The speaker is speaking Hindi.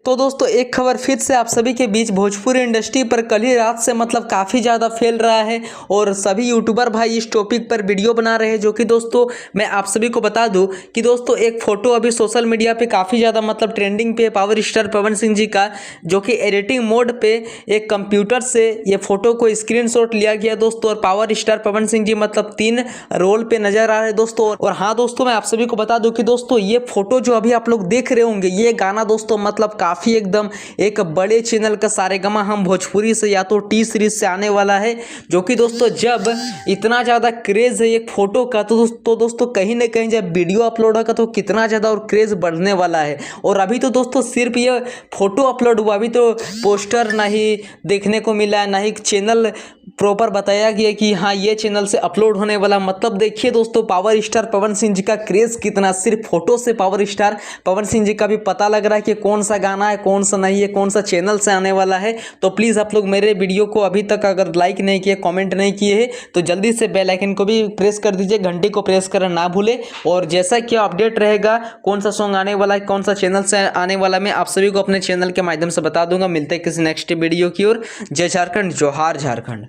तो दोस्तों एक खबर फिर से आप सभी के बीच भोजपुरी इंडस्ट्री पर कल ही रात से काफ़ी ज़्यादा फैल रहा है और सभी यूट्यूबर भाई इस टॉपिक पर वीडियो बना रहे हैं। जो कि दोस्तों मैं आप सभी को बता दूं कि दोस्तों एक फ़ोटो अभी सोशल मीडिया पे काफ़ी ज़्यादा ट्रेंडिंग पे पावर स्टार पवन सिंह जी का, जो कि एडिटिंग मोड पे एक कंप्यूटर से ये फ़ोटो को स्क्रीनशॉट लिया गया दोस्तों। और power star Pawan Singh ji 3 role पे नज़र आ रहे हैं दोस्तों। और हाँ दोस्तों, मैं आप सभी को बता दूँ कि दोस्तों ये फ़ोटो जो अभी आप लोग देख रहे होंगे, ये गाना दोस्तों काफ़ी एकदम एक बड़े चैनल का सारेगामा हम भोजपुरी से या तो टी सीरीज से आने वाला है। जो कि दोस्तों जब इतना ज़्यादा क्रेज़ है एक फ़ोटो का, तो दोस्तों कहीं ना कहीं जब वीडियो अपलोड होगा तो कितना ज़्यादा और क्रेज़ बढ़ने वाला है। और अभी तो दोस्तों सिर्फ ये फ़ोटो अपलोड हुआ, अभी तो पोस्टर नहीं देखने को मिला, ना ही चैनल प्रॉपर बताया गया कि हाँ ये चैनल से अपलोड होने वाला। देखिए दोस्तों पावर स्टार पवन सिंह जी का क्रेज़ कितना, सिर्फ फोटो से पावर स्टार पवन सिंह जी का भी पता लग रहा है कि कौन सा गाना है, कौन सा नहीं है, कौन सा चैनल से आने वाला है। तो प्लीज़ आप लोग मेरे वीडियो को अभी तक अगर लाइक नहीं किए, कमेंट नहीं किए हैं तो जल्दी से बेल आइकन को भी प्रेस कर दीजिए, घंटी को प्रेस करना ना भूले। और जैसा कि अपडेट रहेगा कौन सा सॉन्ग आने वाला है, कौन सा चैनल से आने वाला, मैं आप सभी को अपने चैनल के माध्यम से बता दूंगा। मिलते हैं किसी नेक्स्ट वीडियो की ओर। जय झारखंड, जोहार झारखंड।